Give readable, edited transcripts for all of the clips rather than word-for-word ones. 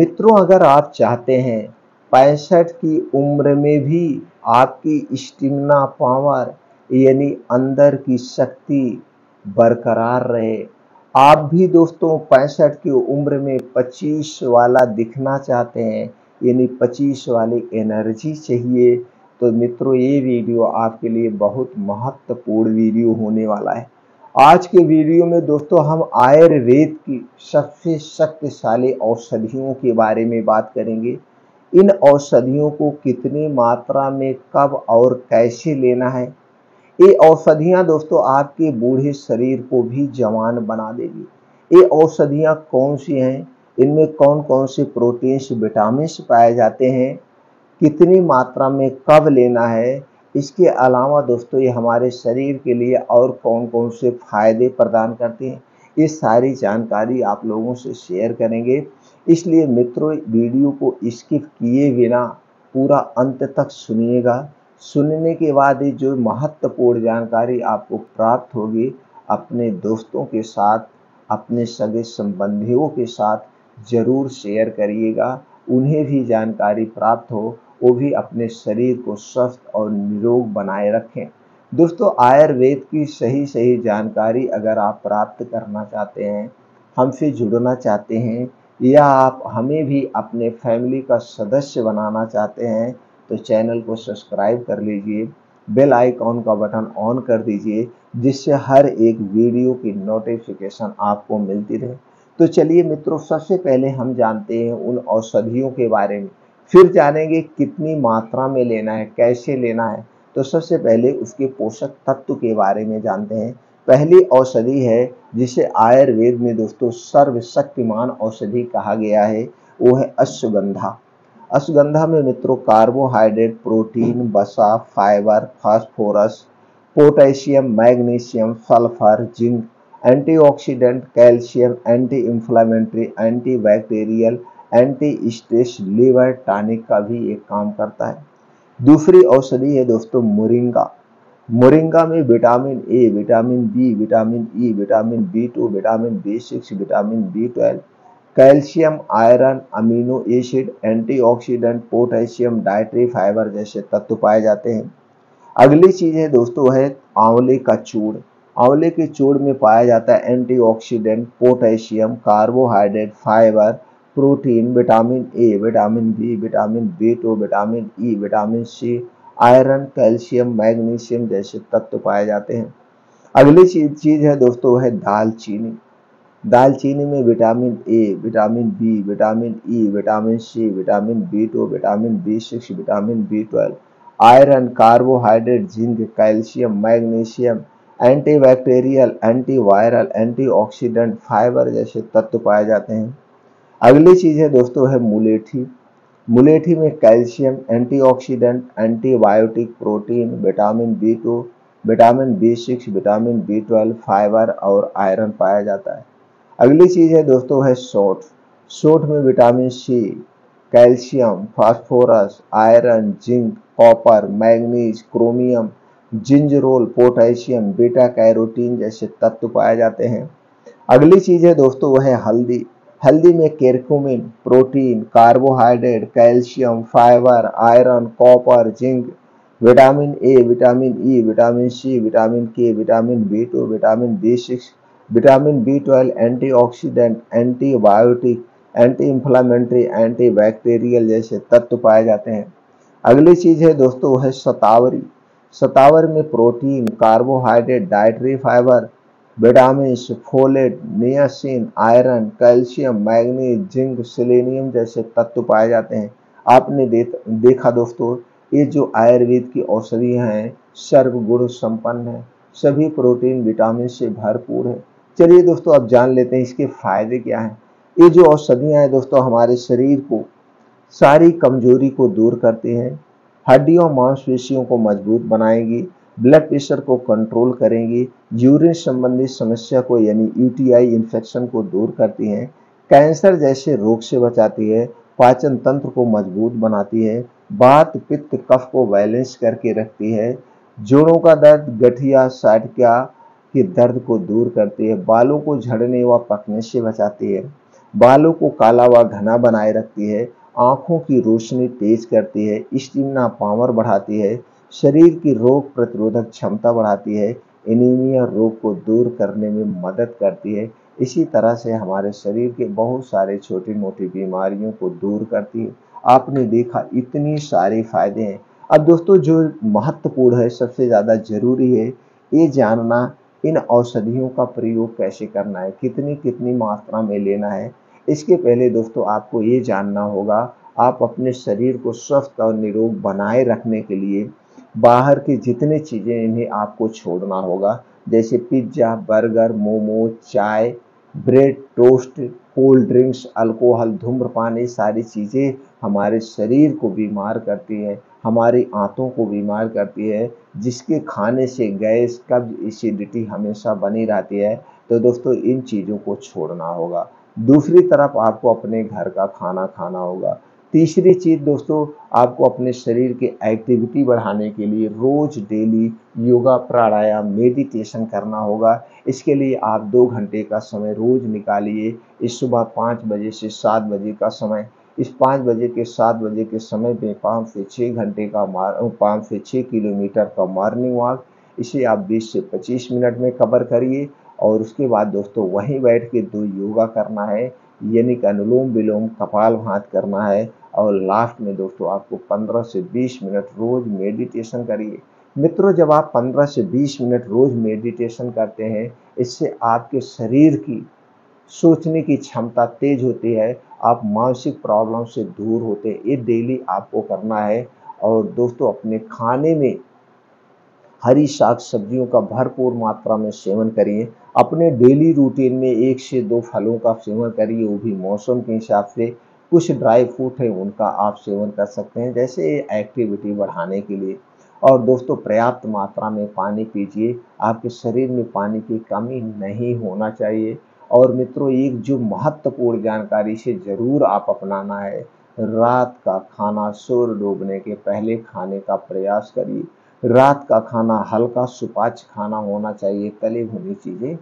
मित्रों, अगर आप चाहते हैं 65 की उम्र में भी आपकी स्टेमिना पावर यानी अंदर की शक्ति बरकरार रहे, आप भी दोस्तों 65 की उम्र में 25 वाला दिखना चाहते हैं, यानी 25 वाली एनर्जी चाहिए, तो मित्रों ये वीडियो आपके लिए बहुत महत्वपूर्ण वीडियो होने वाला है। आज के वीडियो में दोस्तों हम आयुर्वेद की सबसे शक्तिशाली औषधियों के बारे में बात करेंगे। इन औषधियों को कितनी मात्रा में, कब और कैसे लेना है। ये औषधियाँ दोस्तों आपके बूढ़े शरीर को भी जवान बना देगी। ये औषधियाँ कौन सी हैं, इनमें कौन कौन से प्रोटीन्स विटामिन्स पाए जाते हैं, कितनी मात्रा में कब लेना है, इसके अलावा दोस्तों ये हमारे शरीर के लिए और कौन कौन से फायदे प्रदान करते हैं, ये सारी जानकारी आप लोगों से शेयर करेंगे। इसलिए मित्रों वीडियो को स्किप किए बिना पूरा अंत तक सुनिएगा। सुनने के बाद ये जो महत्वपूर्ण जानकारी आपको प्राप्त होगी, अपने दोस्तों के साथ, अपने सगे संबंधियों के साथ जरूर शेयर करिएगा। उन्हें भी जानकारी प्राप्त हो, वो भी अपने शरीर को स्वस्थ और निरोग बनाए रखें। दोस्तों आयुर्वेद की सही जानकारी अगर आप प्राप्त करना चाहते हैं, हमसे जुड़ना चाहते हैं, या आप हमें भी अपने फैमिली का सदस्य बनाना चाहते हैं, तो चैनल को सब्सक्राइब कर लीजिए, बेल आइकॉन का बटन ऑन कर दीजिए, जिससे हर एक वीडियो की नोटिफिकेशन आपको मिलती रहे। तो चलिए मित्रों, सबसे पहले हम जानते हैं उन औषधियों के बारे में, फिर जानेंगे कितनी मात्रा में लेना है, कैसे लेना है। तो सबसे पहले उसके पोषक तत्व के बारे में जानते हैं। पहली औषधि है जिसे आयुर्वेद में दोस्तों सर्वशक्तिमान औषधि कहा गया है, वो है अश्वगंधा। अश्वगंधा में मित्रों कार्बोहाइड्रेट, प्रोटीन, वसा, fibre, phosphorus, potassium, magnesium, sulphur, zinc, antioxidant, calcium, anti inflammatory, anti bacterial, anti stress, liver tonic का भी एक काम करता है। दूसरी औषधि है दोस्तों मोरिंगा। मोरिंगा में vitamin A, vitamin B, vitamin E, vitamin B two, vitamin B6, vitamin B12, calcium, iron, amino acid, antioxidant, potassium, dietary fibre जैसे तत्व पाए जाते हैं। अगली चीज है दोस्तों है आंवले का चूर्ण। आंवले के चूर्ण में पाया जाता है antioxidant, potassium, carbohydrate, fibre, protein, vitamin A, vitamin B, vitamin B two, vitamin E, vitamin C, iron, calcium, magnesium जैसे तत्व पाए जाते हैं। अगली चीज है दोस्तों है दालचीनी। दालचीनी में vitamin A, vitamin B, vitamin E, vitamin C, vitamin B two, vitamin B6, vitamin B12, iron, carbohydrate, zinc, calcium, magnesium, antibacterial, antiviral, antioxidant, fibre जैसे तत्व पाए जाते हैं। अगली चीज है दोस्तों है मुलेठी। मुलेठी में calcium, antioxidant, antibiotic, protein, vitamin B two, vitamin B6, vitamin B12, fibre और आयरन पाया जाता है। अगली चीज है दोस्तों है सौंठ। सौंठ में vitamin C, calcium, phosphorus, iron, zinc, copper, manganese, chromium, gingerol, potassium, beta carotene जैसे तत्व पाए जाते हैं। अगली चीज है दोस्तों वह है हल्दी। हल्दी में केरकुमिन, protein, carbohydrate, calcium, fibre, iron, copper, zinc, vitamin A, vitamin E, vitamin C, vitamin के, vitamin B two, vitamin B6, vitamin B12, antioxidant, antibiotic, anti inflammatory, anti bacterial जैसे तत्व पाए जाते हैं। अगली चीज है दोस्तों है शतावरी। शतावर में protein, carbohydrate, dietary fibre, vitamin, folate, niacin, iron, calcium, manganese, zinc, selenium जैसे तत्व पाए जाते हैं। आपने देखा दोस्तों, ये जो आयुर्वेद की औषधियां हैं सर्वगुण संपन्न है, सभी प्रोटीन विटामिन से भरपूर है। चलिए दोस्तों अब जान लेते हैं इसके फायदे क्या हैं। ये जो औषधियां हैं दोस्तों हमारे शरीर को सारी कमजोरी को दूर करती हैं, हड्डियों मांसपेशियों को मजबूत बनाएगी, ब्लड प्रेशर को कंट्रोल करेंगी, यूरिन संबंधी समस्या को यानी यूटीआई इन्फेक्शन को दूर करती हैं, कैंसर जैसे रोग से बचाती है, पाचन तंत्र को मजबूत बनाती है, वात पित्त कफ को बैलेंस करके रखती है, जोड़ों का दर्द, गठिया, साइटिका के दर्द को दूर करती है, बालों को झड़ने व पकने से बचाती है, बालों को काला व घना बनाए रखती है, आंखों की रोशनी तेज करती है, स्टेमिना पावर बढ़ाती है, शरीर की रोग प्रतिरोधक क्षमता बढ़ाती है, एनीमिया रोग को दूर करने में मदद करती है। इसी तरह से हमारे शरीर के बहुत सारे छोटी मोटी बीमारियों को दूर करती है। आपने देखा इतनी सारे फायदे हैं। अब दोस्तों जो महत्वपूर्ण है, सबसे ज़्यादा ज़रूरी है ये जानना, इन औषधियों का प्रयोग कैसे करना है, कितनी कितनी मात्रा में लेना है। इसके पहले दोस्तों आपको ये जानना होगा, आप अपने शरीर को स्वस्थ और निरोग बनाए रखने के लिए बाहर की जितनी चीज़ें इन्हें आपको छोड़ना होगा, जैसे पिज्ज़ा, बर्गर, मोमोज, चाय, bread, toast, cold drinks, alcohol, धूम्रपान, ये सारी चीज़ें हमारे शरीर को बीमार करती है, हमारी आंतों को बीमार करती है, जिसके खाने से गैस, कब्ज, एसिडिटी हमेशा बनी रहती है। तो दोस्तों इन चीज़ों को छोड़ना होगा। दूसरी तरफ आपको अपने घर का खाना खाना होगा। तीसरी चीज़ दोस्तों, आपको अपने शरीर की एक्टिविटी बढ़ाने के लिए रोज डेली योगा, प्राणायाम, मेडिटेशन करना होगा। इसके लिए आप 2 घंटे का समय रोज निकालिए। इस सुबह 5 बजे से 7 बजे का समय, इस 5 बजे के 7 बजे के समय में 5 से 6 घंटे का 5 से 6 किलोमीटर का मॉर्निंग वॉक, इसे आप 20 से 25 मिनट में कवर करिए। और उसके बाद दोस्तों वहीं बैठ के 2 योगा करना है, यानी कि अनुलोम विलोम, कपालभाति करना है। और लास्ट में दोस्तों आपको 15 से 20 मिनट रोज मेडिटेशन करिए। मित्रों जब आप 15 से 20 मिनट रोज मेडिटेशन करते हैं, इससे आपके शरीर की सोचने की क्षमता तेज होती है, आप मानसिक प्रॉब्लम से दूर होते हैं। ये डेली आपको करना है। और दोस्तों अपने खाने में हरी साग सब्जियों का भरपूर मात्रा में सेवन करिए। अपने डेली रूटीन में 1 से 2 फलों का सेवन करिए, वो भी मौसम के हिसाब से। कुछ ड्राई फ्रूट है उनका आप सेवन कर सकते हैं, जैसे एक्टिविटी बढ़ाने के लिए। और दोस्तों पर्याप्त मात्रा में पानी पीजिए, आपके शरीर में पानी की कमी नहीं होना चाहिए। और मित्रों एक जो महत्वपूर्ण जानकारी से ज़रूर आप अपनाना है, रात का खाना सूर्य डूबने के पहले खाने का प्रयास करिए। रात का खाना हल्का सुपाच्य खाना होना चाहिए, तली भुनी चीज़ें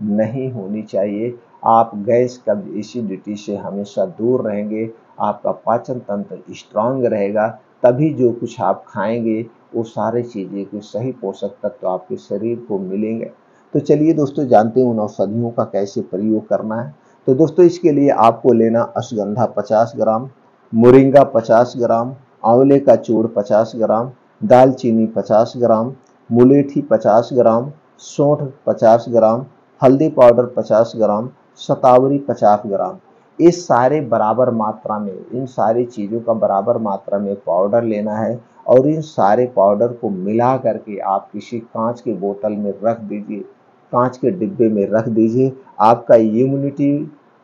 नहीं होनी चाहिए। आप गैस, कब्ज, एसिडिटी से हमेशा दूर रहेंगे, आपका पाचन तंत्र स्ट्रांग रहेगा, तभी जो कुछ आप खाएंगे वो सारी चीज़ें के सही पोषक तत्व आपके शरीर को मिलेंगे। तो चलिए दोस्तों जानते हैं उन औषधियों का कैसे प्रयोग करना है। तो दोस्तों इसके लिए आपको लेना अश्वगंधा 50 ग्राम, मोरिंगा 50 ग्राम, आंवले का चूर्ण 50 ग्राम, दालचीनी 50 ग्राम, मुलेठी 50 ग्राम, सौंठ 50 ग्राम, हल्दी पाउडर 50 ग्राम, शतावरी 50 ग्राम। ये सारे बराबर मात्रा में, इन सारी चीज़ों का बराबर मात्रा में पाउडर लेना है। और इन सारे पाउडर को मिला करके आप किसी कांच की बोतल में रख दीजिए, कांच के डिब्बे में रख दीजिए। आपका immunity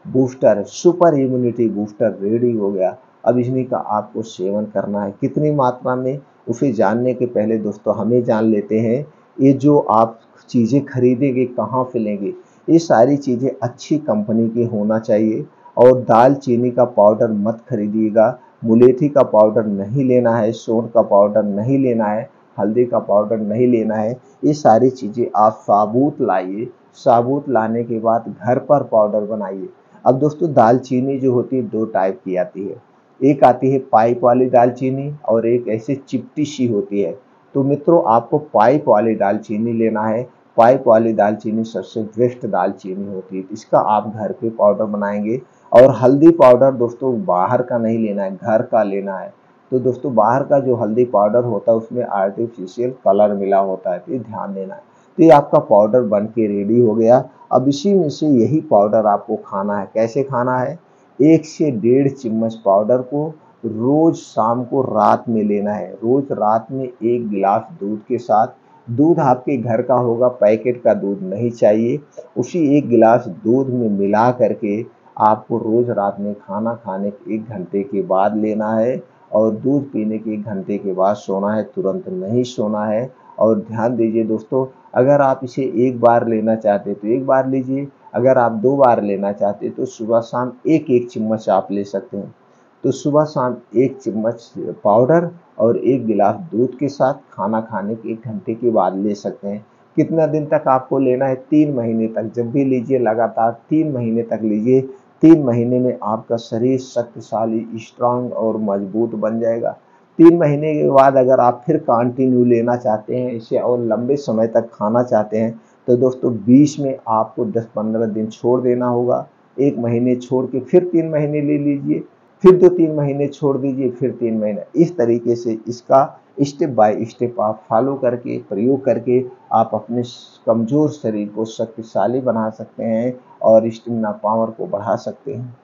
booster, super immunity booster ready हो गया। अब इन्हीं का आपको सेवन करना है। कितनी मात्रा में, उसे जानने के पहले दोस्तों हमें जान लेते हैं, ये जो आप चीज़ें खरीदेंगे कहाँ से लेंगे। ये सारी चीज़ें अच्छी कंपनी की होना चाहिए। और दालचीनी का पाउडर मत खरीदिएगा, मुलेठी का पाउडर नहीं लेना है, सौंठ का पाउडर नहीं लेना है, हल्दी का पाउडर नहीं लेना है। ये सारी चीज़ें आप साबुत लाइए। साबुत लाने के बाद घर पर पाउडर बनाइए। अब दोस्तों दालचीनी जो होती है 2 टाइप की आती है, एक आती है पाइप वाली दालचीनी और एक ऐसे चिपटी सी होती है। तो मित्रों आपको पाइप वाली दालचीनी लेना है। पाइप वाली दालचीनी सबसे बेस्ट दालचीनी होती है, इसका आप घर पे पाउडर बनाएंगे। और हल्दी पाउडर दोस्तों बाहर का नहीं लेना है, घर का लेना है। तो दोस्तों बाहर का जो हल्दी पाउडर होता है उसमें आर्टिफिशियल कलर मिला होता है, तो ये ध्यान देना है। तो ये आपका पाउडर बन के रेडी हो गया। अब इसी में से यही पाउडर आपको खाना है। कैसे खाना है, 1 से 1.5 चम्मच पाउडर को रोज शाम को रात में लेना है। रोज रात में 1 गिलास दूध के साथ, दूध आपके घर का होगा, पैकेट का दूध नहीं चाहिए, उसी 1 गिलास दूध में मिला करके आपको रोज रात में खाना खाने के 1 घंटे के बाद लेना है। और दूध पीने के 1 घंटे के बाद सोना है, तुरंत नहीं सोना है। और ध्यान दीजिए दोस्तों, अगर आप इसे 1 बार लेना चाहते तो 1 बार लीजिए, अगर आप 2 बार लेना चाहते तो सुबह शाम 1-1 चम्मच आप ले सकते हैं। तो सुबह शाम 1 चम्मच पाउडर और 1 गिलास दूध के साथ खाना खाने के 1 घंटे के बाद ले सकते हैं। कितना दिन तक आपको लेना है, 3 महीने तक, जब भी लीजिए लगातार 3 महीने तक लीजिए। 3 महीने में आपका शरीर शक्तिशाली, स्ट्रांग और मजबूत बन जाएगा। 3 महीने के बाद अगर आप फिर कंटिन्यू लेना चाहते हैं इसे और लंबे समय तक खाना चाहते हैं, तो दोस्तों बीच में आपको 10-15 दिन छोड़ देना होगा। 1 महीने छोड़ के फिर 3 महीने ले लीजिए, फिर 2-3 महीने छोड़ दीजिए, फिर 3 महीने। इस तरीके से इसका स्टेप बाय स्टेप आप फॉलो करके, प्रयोग करके आप अपने कमज़ोर शरीर को शक्तिशाली बना सकते हैं और स्टेमिना पावर को बढ़ा सकते हैं।